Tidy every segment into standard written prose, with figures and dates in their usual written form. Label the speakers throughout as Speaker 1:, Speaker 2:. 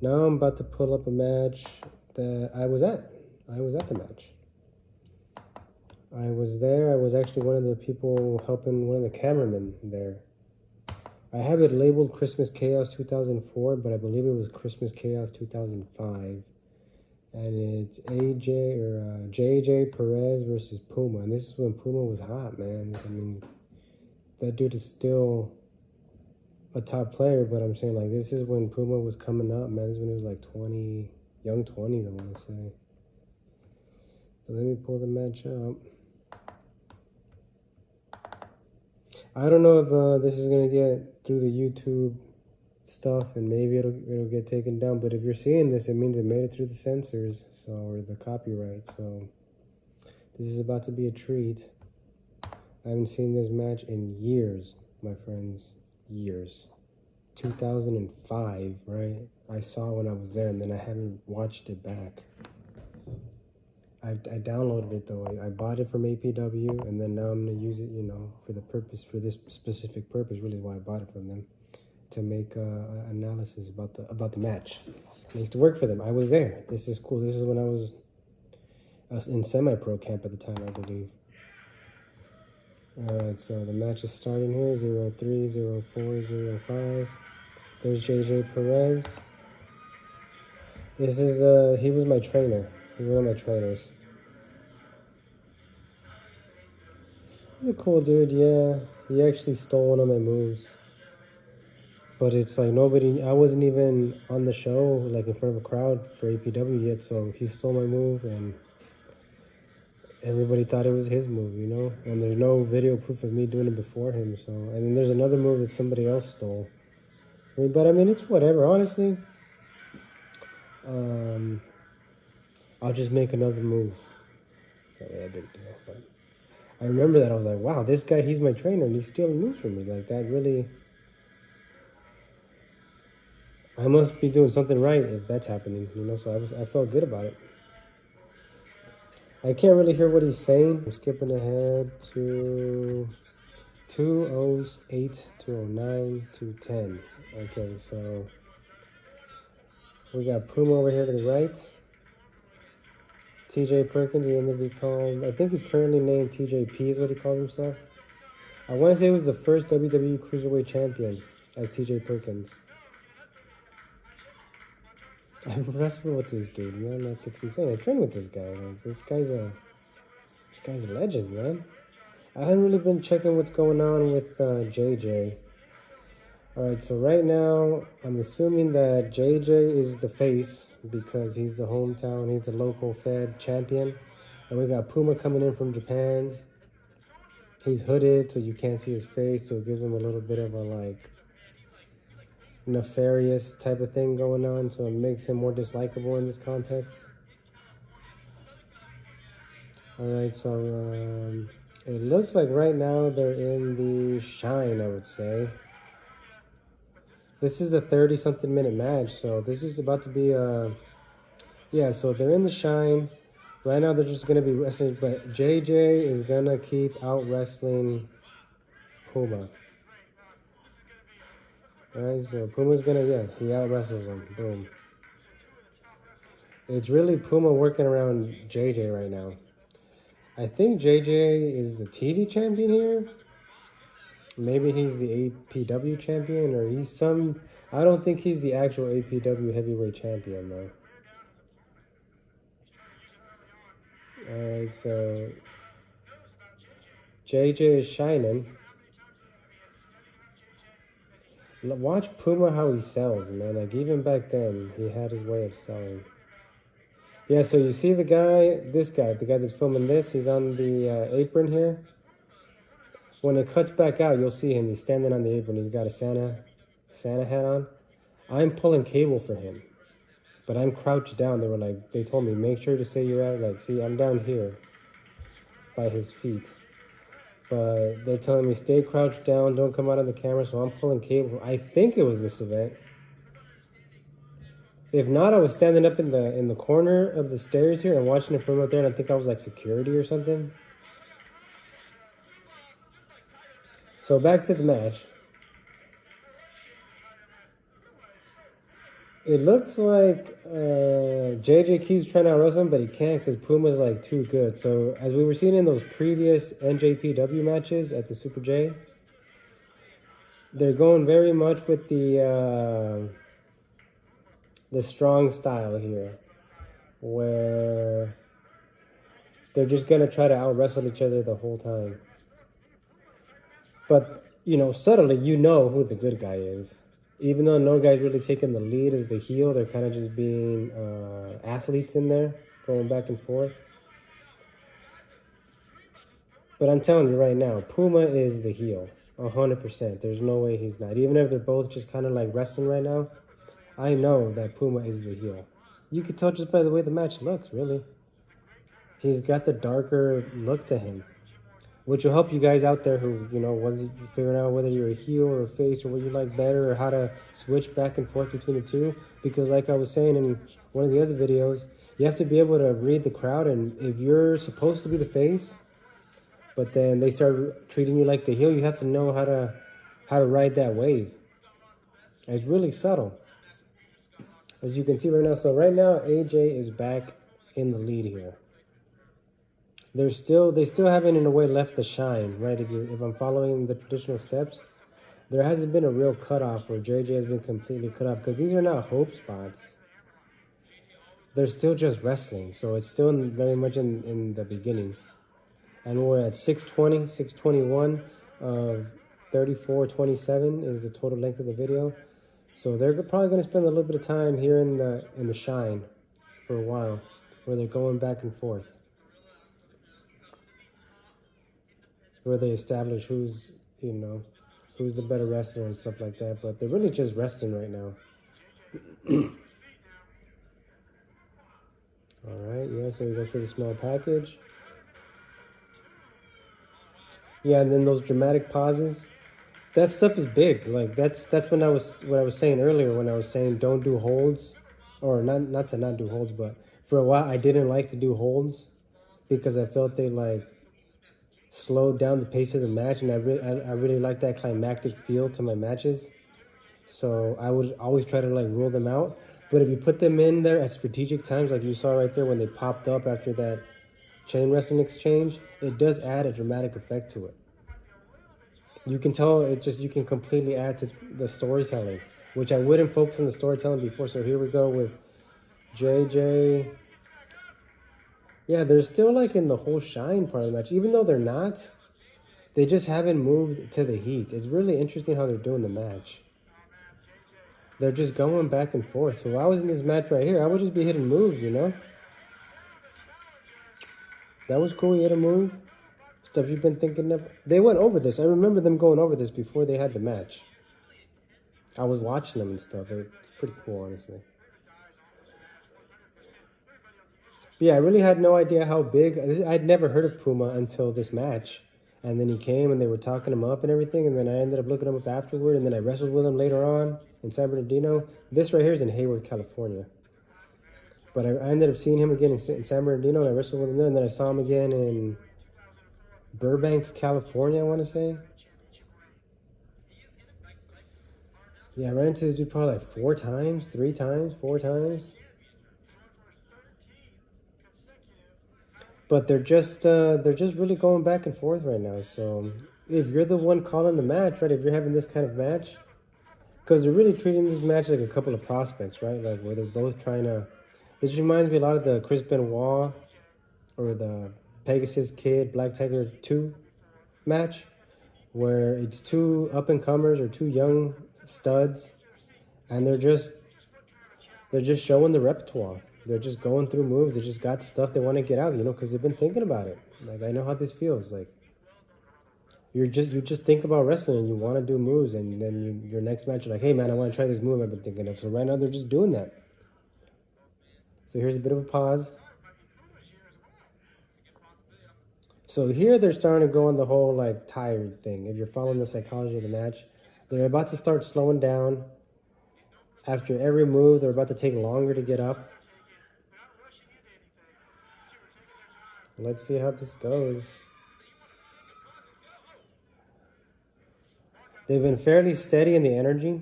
Speaker 1: Now I'm about to pull up a match that I was at. I was at the match. I was there. I was actually one of the people helping one of the cameramen there. I have it labeled Christmas Chaos 2004, but I believe it was Christmas Chaos 2005. And it's JJ Perez versus Puma. And this is when Puma was hot, man. I mean, that dude is still a top player, but I'm saying, like, this is when Puma was coming up, man. This is when he was like 20, young 20s, I want to say. But let me pull the match up. I don't know if this is going to get through the YouTube stuff, and maybe it'll get taken down. But if you're seeing this, it means it made it through the censors, so, or the copyright. So this is about to be a treat. I haven't seen this match in years, my friends. Years. 2005, right? I saw when I was there, and then I haven't watched it back. I downloaded it though. I bought it from APW, and then now I'm gonna use it, you know, for this specific purpose. Really, why I bought it from them, to make analysis about the match. I used to work for them. I was there. This is cool. This is when I was in semi-pro camp at the time, I believe. All right, so the match is starting here. 03, 04, 05. There's JJ Perez. This is he was my trainer. He's one of my trainers. He's a cool dude, yeah. He actually stole one of my moves. But it's like I wasn't even on the show, like in front of a crowd for APW yet, so he stole my move, and everybody thought it was his move, you know? And there's no video proof of me doing it before him, so. And then there's another move that somebody else stole. But I mean, it's whatever, honestly. I'll just make another move. It's not really a big deal, but I remember that. I was like, wow, this guy, he's my trainer, and he's stealing moves from me. Like, that really... I must be doing something right if that's happening, you know? So I felt good about it. I can't really hear what he's saying. I'm skipping ahead to 208, 209, 210. Okay, so we got Puma over here to the right. TJ Perkins, he ended up being called, I think he's currently named TJP is what he calls himself. I want to say he was the first WWE Cruiserweight Champion as TJ Perkins. I wrestled with this dude, man. Like, it's insane. I trained with this guy. Like, this guy's a legend, man. I haven't really been checking what's going on with JJ. All right, so right now, I'm assuming that JJ is the face because he's the hometown, he's the local Fed champion. And we got Puma coming in from Japan. He's hooded, so you can't see his face, so it gives him a little bit of a, like, nefarious type of thing going on, so it makes him more dislikable in this context. All right, so it looks like right now they're in the shine, I would say. This is a 30-something minute match, so this is about to be yeah, so they're in the shine. Right now they're just going to be wrestling, but JJ is going to keep out wrestling Puma. Alright, so Puma's going to, he out wrestles him. Boom. It's really Puma working around JJ right now. I think JJ is the TV champion here. Maybe he's the APW champion, or he's some... I don't think he's the actual APW heavyweight champion, though. Alright, so... JJ is shining. Watch Puma how he sells, man. Like, even back then, he had his way of selling. Yeah, so you see the guy, the guy that's filming this, he's on the apron here. When it cuts back out, you'll see him. He's standing on the apron. He's got a Santa hat on. I'm pulling cable for him, but I'm crouched down. They told me, make sure to stay your ass. Like, see, I'm down here by his feet. But they're telling me, stay crouched down, don't come out on the camera, so I'm pulling cable. I think it was this event. If not, I was standing up in the corner of the stairs here and watching it from up there, and I think I was like security or something. So back to the match. It looks like JJ keeps trying to wrestle him, but he can't because Puma's like too good. So as we were seeing in those previous NJPW matches at the Super J, they're going very much with the strong style here, where they're just gonna try to out wrestle each other the whole time. But you know, subtly, you know who the good guy is. Even though no guy's really taking the lead as the heel, they're kind of just being athletes in there, going back and forth. But I'm telling you right now, Puma is the heel, 100%. There's no way he's not. Even if they're both just kind of like wrestling right now, I know that Puma is the heel. You could tell just by the way the match looks, really. He's got the darker look to him, which will help you guys out there who, you know, whether you're figuring out whether you're a heel or a face or what you like better or how to switch back and forth between the two. Because like I was saying in one of the other videos, you have to be able to read the crowd. And if you're supposed to be the face, but then they start treating you like the heel, you have to know how to ride that wave. It's really subtle, as you can see right now. So right now, AJ is back in the lead here. They still haven't in a way left the shine, right? If I'm following the traditional steps, there hasn't been a real cutoff where JJ has been completely cut off, because these are not hope spots. They're still just wrestling, so it's still very much in the beginning. And we're at 620, 621 of 34:27 is the total length of the video. So they're probably going to spend a little bit of time here in the shine for a while, where they're going back and forth, where they establish who's the better wrestler and stuff like that. But they're really just wrestling right now. All right, yeah, so he goes for the small package. Yeah, and then those dramatic pauses. That stuff is big. Like that's what I was saying earlier when I was saying don't do holds, or not to not do holds, but for a while I didn't like to do holds because I felt they like slowed down the pace of the match, and I really like that climactic feel to my matches. So I would always try to like rule them out. But if you put them in there at strategic times, like you saw right there when they popped up after that chain wrestling exchange, it does add a dramatic effect to it. You can tell you can completely add to the storytelling, which I wouldn't focus on the storytelling before. So here we go with JJ. Yeah, they're still like in the whole shine part of the match. Even though they're not, they just haven't moved to the heat. It's really interesting how they're doing the match. They're just going back and forth. So if I was in this match right here, I would just be hitting moves, you know? That was cool. He hit a move. Stuff you've been thinking of. They went over this. I remember them going over this before they had the match. I was watching them and stuff. It's pretty cool, honestly. But yeah, I really had no idea how big. I'd never heard of Puma until this match. And then he came and they were talking him up and everything. And then I ended up looking him up afterward. And then I wrestled with him later on in San Bernardino. This right here is in Hayward, California. But I ended up seeing him again in San Bernardino. And I wrestled with him there. And then I saw him again in Burbank, California, I want to say. Yeah, I ran into this dude probably like 4 times, 3 times, 4 times. But they're just really going back and forth right now. So if you're the one calling the match, right, if you're having this kind of match, because they're really treating this match like a couple of prospects, right? Like where they're both trying to. This reminds me a lot of the Chris Benoit or the Pegasus Kid Black Tiger 2 match, where it's 2 up-and-comers or 2 young studs, and they're just showing the repertoire. They're just going through moves. They just got stuff they want to get out, you know, because they've been thinking about it. Like, I know how this feels. Like, you just think about wrestling and you want to do moves, and then your next match, you're like, hey, man, I want to try this move I've been thinking of. So right now, they're just doing that. So here's a bit of a pause. So here they're starting to go on the whole, like, tired thing. If you're following the psychology of the match, they're about to start slowing down. After every move, they're about to take longer to get up. Let's see how this goes. They've been fairly steady in the energy,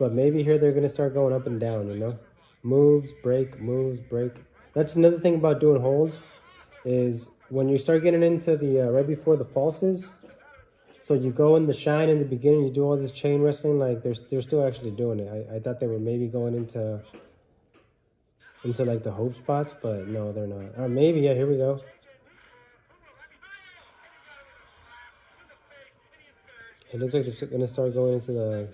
Speaker 1: But maybe here they're going to start going up and down, you know? Moves, break, moves, break. That's another thing about doing holds is when you start getting into the right before the falses. So you go in the shine in the beginning, you do all this chain wrestling, like they're still actually doing it. I thought they were maybe going into like the hope spots, but no, they're not. Or maybe, yeah, here we go. It looks like they're gonna start going into the.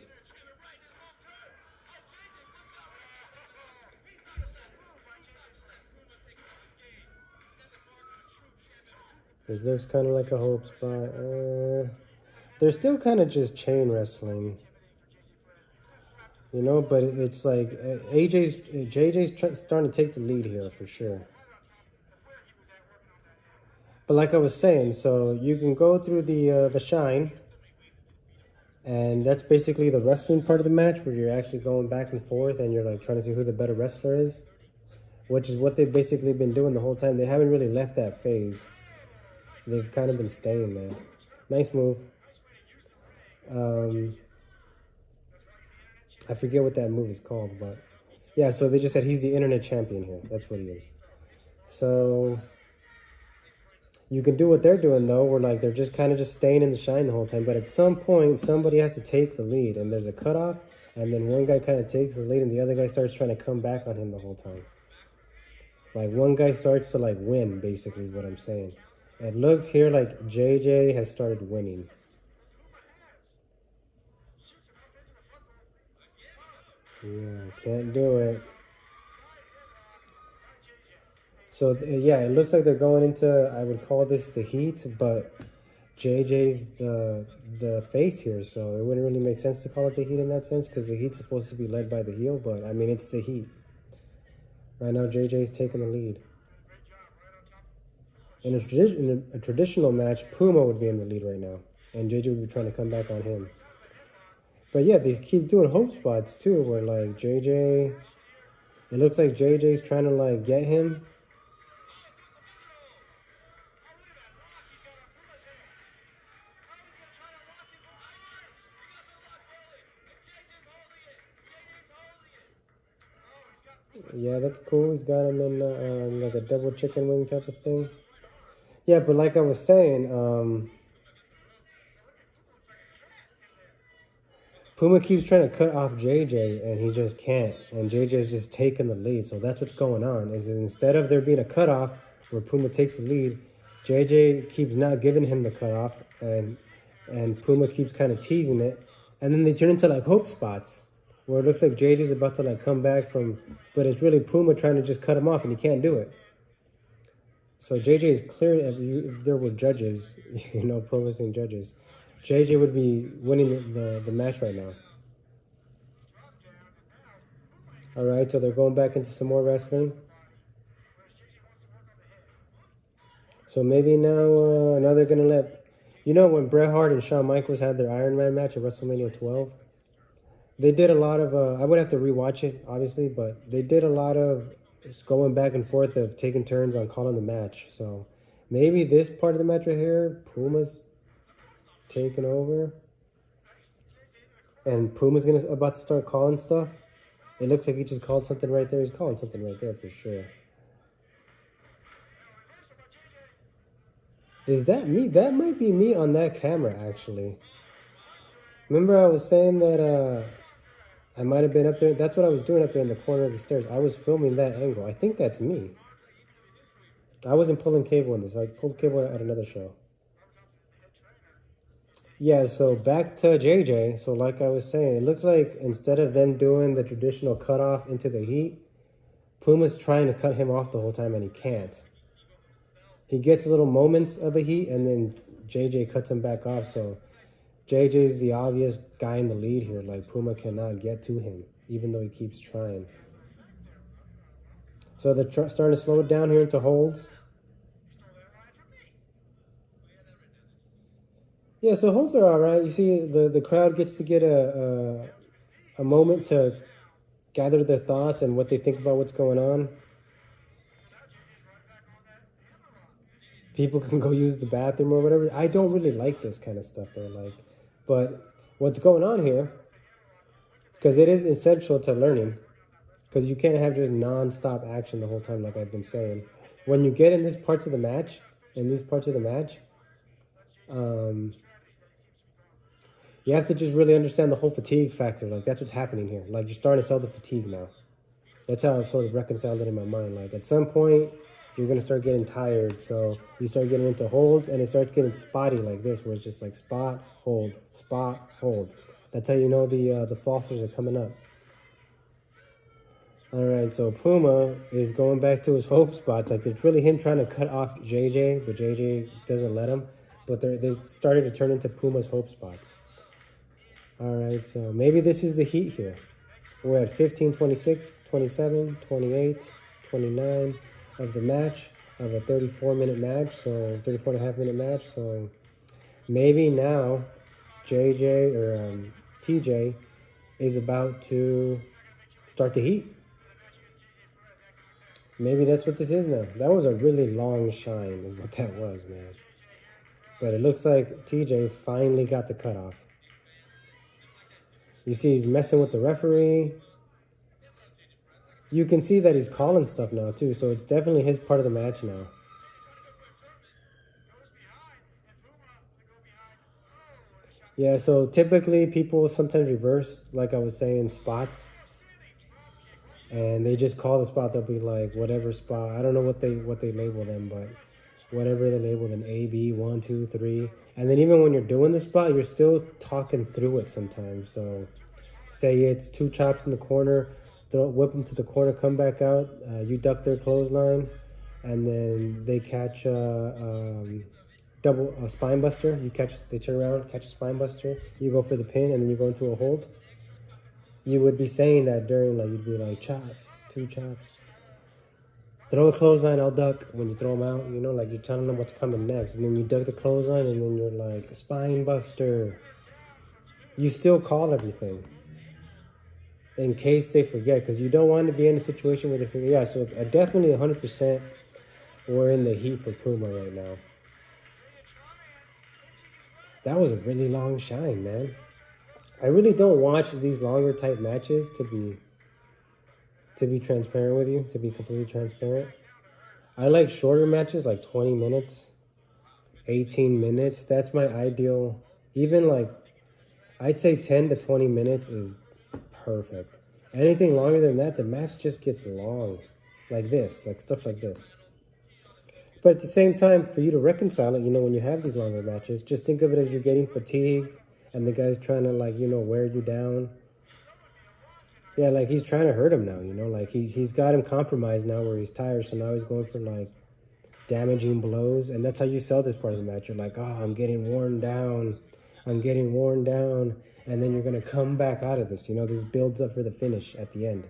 Speaker 1: This looks kind of like a hope spot. They're still kind of just chain wrestling, you know. But it's like JJ's starting to take the lead here for sure. But like I was saying, so you can go through the shine, and that's basically the wrestling part of the match where you're actually going back and forth and you're like trying to see who the better wrestler is, which is what they've basically been doing the whole time. They haven't really left that phase. They've kind of been staying there. Nice move. I forget what that move is called, but yeah, so they just said he's the internet champion here. That's what he is. So you can do what they're doing though, where like they're just kind of just staying in the shine the whole time. But at some point, somebody has to take the lead, and there's a cutoff, and then one guy kind of takes the lead, and the other guy starts trying to come back on him the whole time. Like one guy starts to like win, basically, is what I'm saying. It looks here like JJ has started winning. Yeah, can't do it. So yeah, it looks like they're going into, I would call this the heat, but JJ's the face here, so it wouldn't really make sense to call it the heat in that sense, because the heat's supposed to be led by the heel, but I mean, it's the heat. Right now, JJ's taking the lead. In a traditional match, Puma would be in the lead right now, and JJ would be trying to come back on him. But yeah, they keep doing hope spots too, where like JJ, it looks like JJ's trying to like get him. Yeah, that's cool. He's got him in like a double chicken wing type of thing. Yeah, but like I was saying, Puma keeps trying to cut off JJ, and he just can't. And JJ's just taking the lead. So that's what's going on. Is that instead of there being a cutoff where Puma takes the lead, JJ keeps not giving him the cutoff, and Puma keeps kind of teasing it. And then they turn into like hope spots, where it looks like JJ's about to like come back from, but it's really Puma trying to just cut him off, and he can't do it. So JJ is clear. If there were judges, you know, pro wrestling judges, JJ would be winning the match right now. All right, so they're going back into some more wrestling. So maybe now they're gonna let, you know, when Bret Hart and Shawn Michaels had their Iron Man match at WrestleMania 12. They did a lot of, I would have to rewatch it, obviously, but they did a lot of going back and forth of taking turns on calling the match. So maybe this part of the match right here, Puma's taking over. And Puma's about to start calling stuff. It looks like he just called something right there. He's calling something right there for sure. Is that me? That might be me on that camera, actually. Remember I was saying that I might have been up there. That's what I was doing up there in the corner of the stairs. I was filming that angle. I think that's me. I wasn't pulling cable in this. I pulled cable at another show. Yeah, so back to JJ. So like I was saying, it looks like instead of them doing the traditional cutoff into the heat, Puma's trying to cut him off the whole time, and he can't. He gets little moments of a heat, and then JJ cuts him back off. So JJ's the obvious guy in the lead here. Like, Puma cannot get to him, even though he keeps trying. So they're starting to slow it down here into holds. Yeah, so holds are all right. You see, the crowd gets to get a moment to gather their thoughts and what they think about what's going on. People can go use the bathroom or whatever. I don't really like this kind of stuff, though. Like, but what's going on here Because it is essential to learning. Because you can't have just non-stop action the whole time, like I've been saying. When you get in these parts of the match, you have to just really understand the whole fatigue factor. Like, that's what's happening here. Like, you're starting to sell the fatigue now. That's how I've sort of reconciled it in my mind. Like, at some point, you're going to start getting tired. So you start getting into holds, and it starts getting spotty like this, where it's just like spot, hold, spot, hold. That's how you know the falsers are coming up. All right, so Puma is going back to his hope spots. Like, it's really him trying to cut off JJ, but JJ doesn't let him. But they started to turn into Puma's hope spots. All right, so maybe this is the heat here. We're at 15, 26, 27, 28, 29 of the match, of a 34-minute match, so 34.5-minute match. So maybe now JJ or TJ is about to start the heat. Maybe that's what this is now. That was a really long shine is what that was, man. But it looks like TJ finally got the cutoff. You see he's messing with the referee. You can see that he's calling stuff now too, so it's definitely his part of the match now. Yeah, so typically people sometimes reverse, like I was saying, spots. And they just call the spot, they'll be like, whatever spot. I don't know what they label them, but whatever they label them, A, B, 1, 2, 3. And then even when you're doing the spot, you're still talking through it sometimes. So say it's 2 chops in the corner, whip them to the corner, come back out, you duck their clothesline, and then they catch a spine buster. They turn around, catch a spine buster, you go for the pin, and then you go into a hold. You would be saying that during, like, you'd be like, chops, 2 chops. Throw a clothesline, I'll duck. When you throw them out, you know, like, you're telling them what's coming next. And then you duck the clothesline, and then you're like, spine buster. You still call everything in case they forget, because you don't want to be in a situation where they forget. Yeah, so definitely 100% we're in the heat for Puma right now. That was a really long shine, man. I really don't watch these longer type matches to be transparent with you, to be completely transparent. I like shorter matches, like 20 minutes, 18 minutes. That's my ideal. Even like, I'd say 10 to 20 minutes is perfect. Anything longer than that, the match just gets long. Like this, like stuff like this. But at the same time, for you to reconcile it, you know, when you have these longer matches, just think of it as you're getting fatigued. And the guy's trying to, like, you know, wear you down. Yeah, like, he's trying to hurt him now, you know? Like, he's got him compromised now where he's tired. So now he's going for, like, damaging blows. And that's how you sell this part of the match. You're like, oh, I'm getting worn down. I'm getting worn down. And then you're going to come back out of this. You know, this builds up for the finish at the end.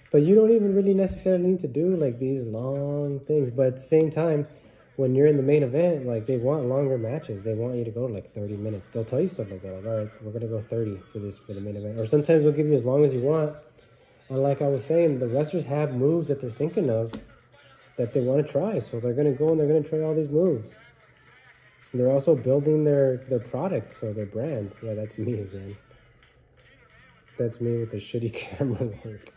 Speaker 1: But you don't even really necessarily need to do, like, these long things. But at the same time, when you're in the main event, like, they want longer matches. They want you to go like 30 minutes. They'll tell you stuff like that. Like, all right, we're going to go 30 for the main event. Or sometimes they'll give you as long as you want. And like I was saying, the wrestlers have moves that they're thinking of that they want to try. So they're going to go and they're going to try all these moves. And they're also building their product, so their brand. Yeah, that's me again. That's me with the shitty camera work.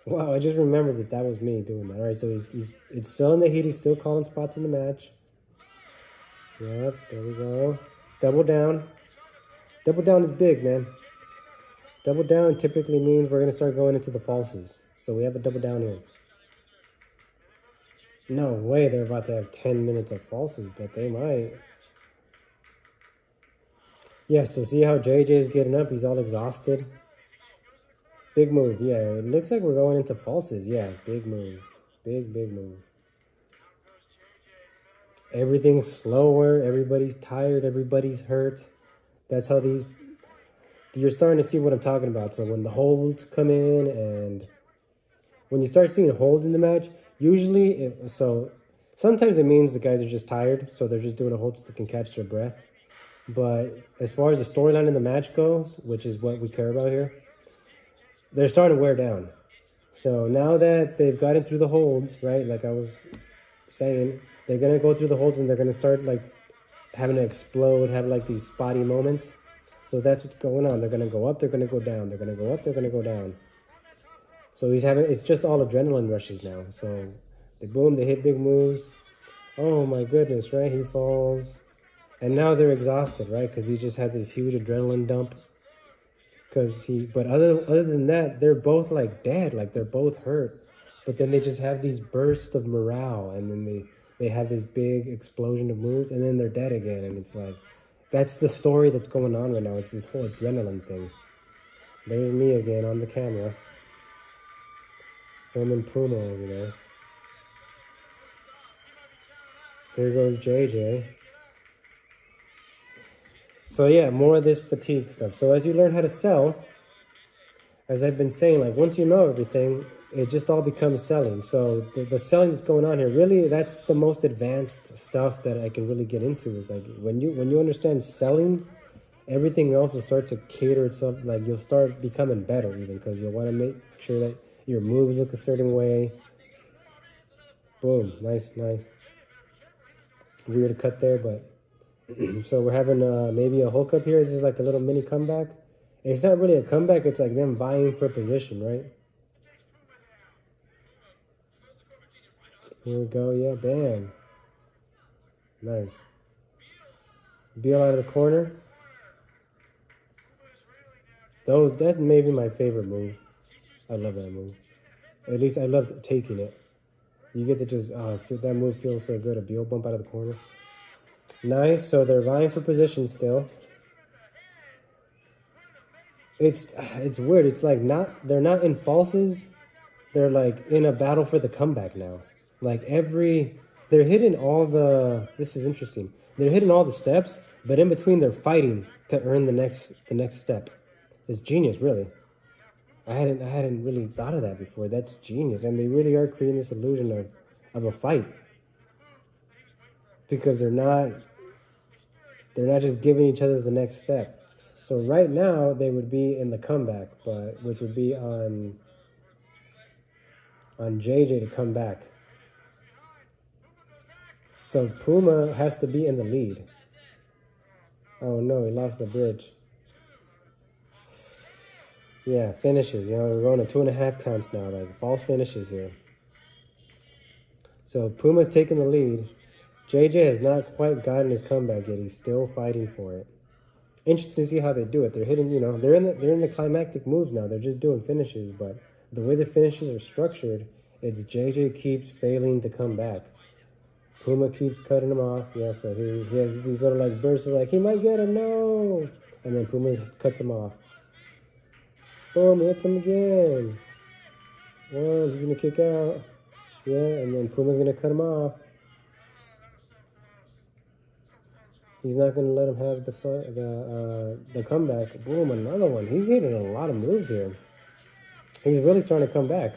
Speaker 1: Wow, I just remembered that was me doing that. All right, so it's still in the heat. He's still calling spots in the match. Yep, there we go. Double down. Double down is big, man. Double down typically means we're going to start going into the falses. So we have a double down here. No way they're about to have 10 minutes of falses, but they might. Yeah, so see how JJ is getting up? He's all exhausted. Big move, yeah. It looks like we're going into falses. Yeah, big move. Big move. Everything's slower. Everybody's tired. Everybody's hurt. That's how these... You're starting to see what I'm talking about. So when the holds come in and... When you start seeing holds in the match, usually... sometimes it means the guys are just tired. So they're just doing a hold so they can catch their breath. But as far as the storyline in the match goes, which is what we care about here, they're starting to wear down. So now that they've gotten through the holds, right, like I was saying, they're going to go through the holds and they're going to start, like, having to explode, have, like, these spotty moments. So that's what's going on. They're going to go up, they're going to go down. They're going to go up, they're going to go down. So it's just all adrenaline rushes now. So they boom, they hit big moves. Oh my goodness, right? He falls. And now they're exhausted, right? Because he just had this huge adrenaline dump. But other than that, they're both like dead, like they're both hurt. But then they just have these bursts of morale, and then they have this big explosion of moves, and then they're dead again. And it's like, that's the story that's going on right now. It's this whole adrenaline thing. There's me again on the camera, filming Puma over there. Here goes JJ. So yeah, more of this fatigue stuff. So as you learn how to sell, as I've been saying, like once you know everything, it just all becomes selling. So the selling that's going on here, really, that's the most advanced stuff that I can really get into. Is like when you understand selling, everything else will start to cater itself. Like you'll start becoming better even, because you'll want to make sure that your moves look a certain way. Boom, nice. Weird cut there, but so we're having maybe a Hulk up here. This is like a little mini comeback. It's not really a comeback. It's like them vying for position, right? Here we go. Yeah, bam. Nice. Beal out of the corner. That may be my favorite move. I love that move. At least I love taking it. You get to just, that move feels so good. A Beal bump out of the corner. Nice. So they're vying for position still. It's weird. It's like they're not in falses. They're like in a battle for the comeback now. Like they're hitting all this is interesting. They're hitting all the steps, but in between they're fighting to earn the next step. It's genius, really. I hadn't really thought of that before. That's genius. And they really are creating this illusion of a fight. Because they're not just giving each other the next step. So right now they would be in the comeback, which would be on JJ to come back. So Puma has to be in the lead. Oh no, he lost the bridge. Yeah, finishes. We're going to 2.5 counts now, like false finishes here. So Puma's taking the lead. JJ has not quite gotten his comeback yet. He's still fighting for it. Interesting to see how they do it. They're hitting, they're in the climactic moves now. They're just doing finishes, but the way the finishes are structured, it's JJ keeps failing to come back. Puma keeps cutting him off. Yeah, so he has these little like bursts of like, he might get him, no! And then Puma cuts him off. Boom, he hits him again. Well, he's gonna kick out. Yeah, and then Puma's gonna cut him off. He's not gonna let him have the comeback. Boom, another one. He's hitting a lot of moves here. He's really starting to come back.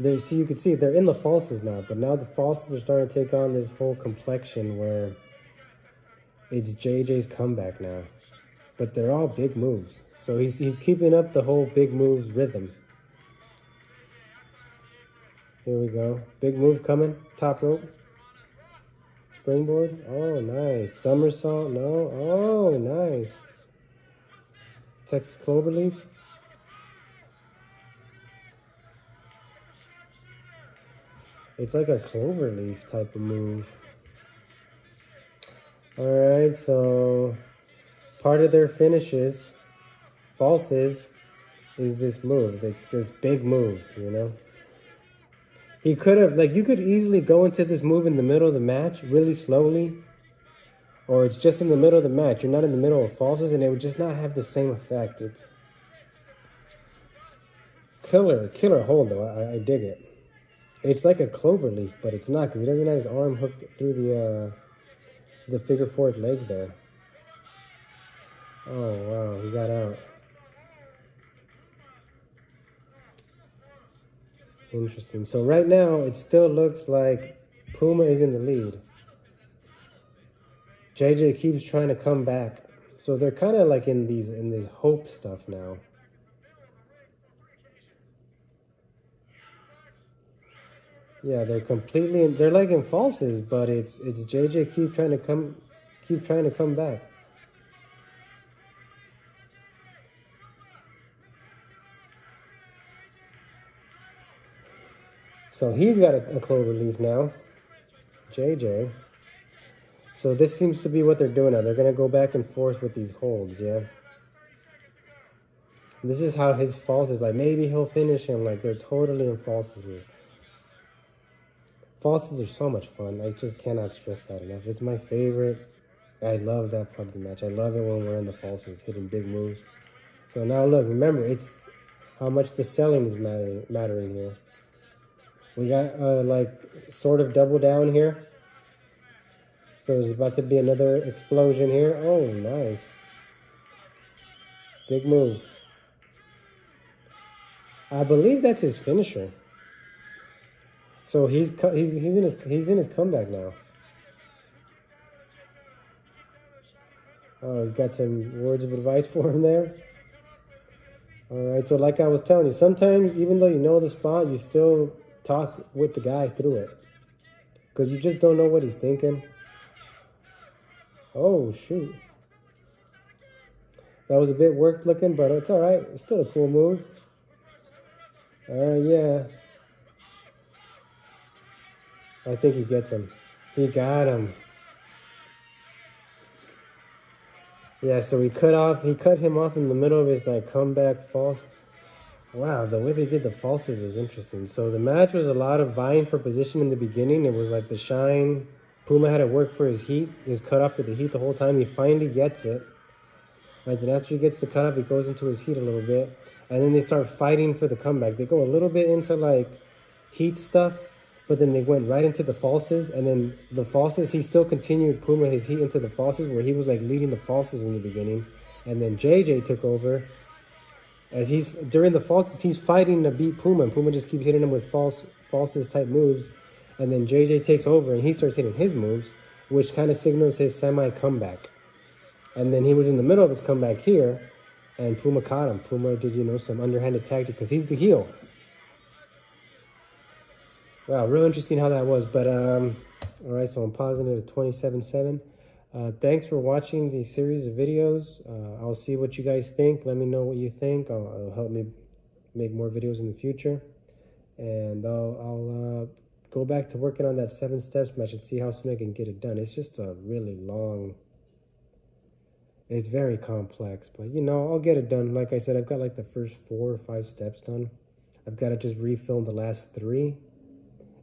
Speaker 1: So you can see they're in the falses now, but now the falses are starting to take on this whole complexion where it's JJ's comeback now. But they're all big moves. So he's keeping up the whole big moves rhythm. Here we go. Big move coming. Top rope. Springboard. Oh, nice. Somersault. No. Oh, nice. Texas Cloverleaf. It's like a cloverleaf type of move. Alright, so part of their finishes, falses, is this move. It's this big move, He could have, you could easily go into this move in the middle of the match really slowly. Or it's just in the middle of the match. You're not in the middle of falses, and it would just not have the same effect. It's killer hold, though. I dig it. It's like a cloverleaf, but it's not, because he doesn't have his arm hooked through the figure 4 leg there. Oh, wow, he got out. Interesting. So right now, it still looks like Puma is in the lead. JJ keeps trying to come back. So they're kind of like in this hope stuff now. Yeah, they're like in falses, but it's JJ keep trying to come back. So he's got a clover leaf now, JJ. So this seems to be what they're doing now. They're gonna go back and forth with these holds, yeah. This is how his false is like. Maybe he'll finish him. Like they're totally in falses here. Falses are so much fun. I just cannot stress that enough. It's my favorite. I love that part of the match. I love it when we're in the falses, hitting big moves. So now look, remember, it's how much the selling is mattering here. We got like sort of double down here. So there's about to be another explosion here. Oh, nice. Big move. I believe that's his finisher. So he's in his comeback now. Oh, he's got some words of advice for him there. All right, so like I was telling you, sometimes even though you know the spot, you still talk with the guy through it. Because you just don't know what he's thinking. Oh, shoot. That was a bit worked looking, but it's all right. It's still a cool move. Yeah. I think he gets him. He got him. Yeah, so he cut him off in the middle of his like comeback false. Wow, the way they did the falses was interesting. So the match was a lot of vying for position in the beginning. It was like the shine. Puma had to work for his heat, his cutoff for the heat the whole time. He finally gets it. Right, then after he gets the cutoff, he goes into his heat a little bit. And then they start fighting for the comeback. They go a little bit into like heat stuff, but then they went right into the falses. And then the falses, he still continued Puma his heat into the falses where he was like leading the falses in the beginning. And then JJ took over. As during the falses, he's fighting to beat Puma. And Puma just keeps hitting him with falses type moves. And then JJ takes over and he starts hitting his moves, which kind of signals his semi-comeback. And then he was in the middle of his comeback here, and Puma caught him. Puma did, some underhanded tactic because he's the heel. Wow, real interesting how that was. But, all right, so I'm pausing it at 27.7. Thanks for watching these series of videos. I'll see what you guys think. Let me know what you think. It'll help me make more videos in the future. And I'll go back to working on that 7 steps match and see how soon I can get it done. It's just a really long... It's very complex, but I'll get it done. Like I said, I've got like the first 4 or 5 steps done. I've got to just refilm the last 3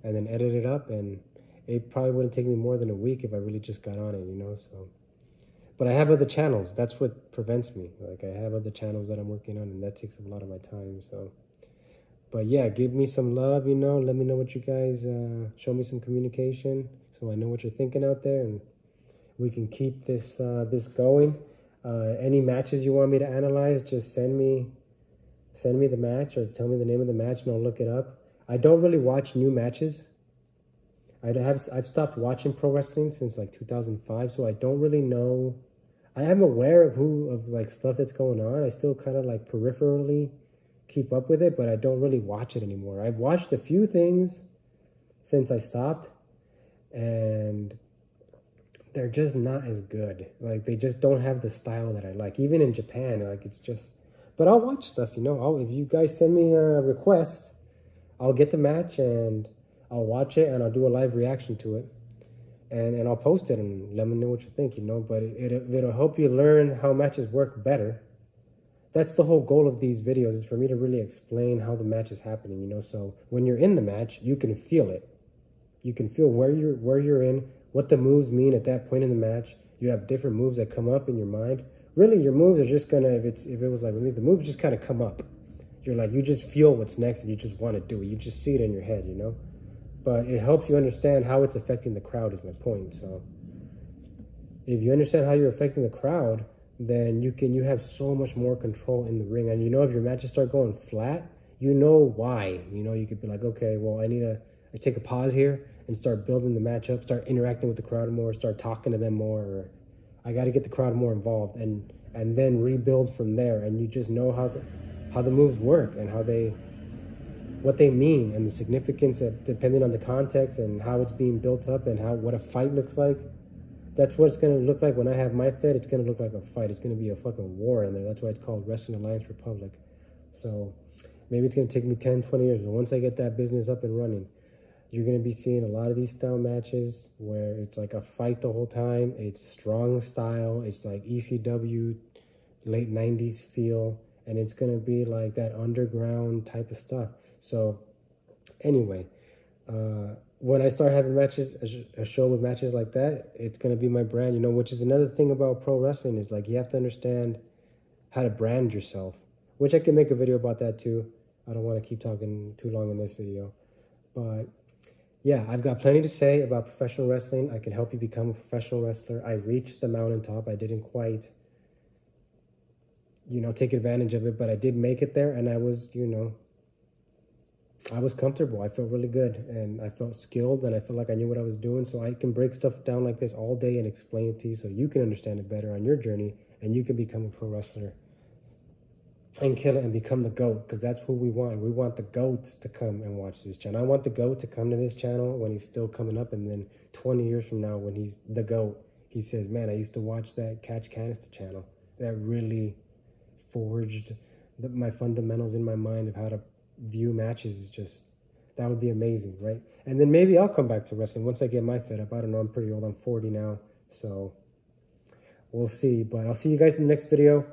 Speaker 1: and then edit it up, and it probably wouldn't take me more than a week if I really just got on it, so. But I have other channels. That's what prevents me. Like I have other channels that I'm working on, and that takes up a lot of my time, so. But yeah, give me some love, let me know what you guys, show me some communication so I know what you're thinking out there, and we can keep this going. Any matches you want me to analyze, just send me the match or tell me the name of the match and I'll look it up. I don't really watch new matches. I've stopped watching pro wrestling since like 2005, so I don't really know. I am aware of like stuff that's going on. I still kind of like peripherally keep up with it, but I don't really watch it anymore. I've watched a few things since I stopped, and they're just not as good. Like they just don't have the style that I like. Even in Japan, like it's just. But I'll watch stuff, if you guys send me a request, I'll get the match and I'll watch it and I'll do a live reaction to it, and I'll post it and let me know what you think, But it'll help you learn how matches work better. That's the whole goal of these videos, is for me to really explain how the match is happening, So when you're in the match, you can feel it. You can feel where you're in, what the moves mean at that point in the match. You have different moves that come up in your mind. Really, your moves are just gonna, if it was like with me, the moves just kind of come up. You're like, you just feel what's next and you just want to do it. You just see it in your head, But it helps you understand how it's affecting the crowd is my point. So if you understand how you're affecting the crowd, then you have so much more control in the ring. And if your matches start going flat, why. You could be like, okay, well, I take a pause here and start building the match up, start interacting with the crowd more, start talking to them more, or I got to get the crowd more involved, and then rebuild from there. And you just know how the moves work and how they what they mean and the significance of, depending on the context and how it's being built up and how what a fight looks like. That's what it's going to look like when I have my Fed. It's going to look like a fight. It's going to be a fucking war in there. That's why it's called Wrestling Alliance Republic. So maybe it's going to take me 10, 20 years. But once I get that business up and running, you're going to be seeing a lot of these style matches where it's like a fight the whole time. It's strong style. It's like ECW, late 90s feel. And it's going to be like that underground type of stuff. So anyway, when I start having matches, a show with matches like that, it's going to be my brand, you know, which is another thing about pro wrestling is like you have to understand how to brand yourself, which I can make a video about that too. I don't want to keep talking too long in this video. But yeah, I've got plenty to say about professional wrestling. I can help you become a professional wrestler. I reached the mountaintop. I didn't quite, you know, take advantage of it, but I did make it there, and I was, you know, I was comfortable. I felt really good, and I felt skilled, and I felt like I knew what I was doing. So I can break stuff down like this all day and explain it to you so you can understand it better on your journey, and you can become a pro wrestler and kill it and become the GOAT, because that's who we want. We want the GOATs to come and watch this channel. I want the GOAT to come to this channel when he's still coming up, and then 20 years from now when he's the GOAT, he says, man, I used to watch that Catch Canister channel. That really forged my fundamentals in my mind of how to view matches. Is just, that would be amazing, right? And then maybe I'll come back to wrestling once I get my fed up. I don't know, I'm pretty old. I'm 40 now, so we'll see. But I'll see you guys in the next video.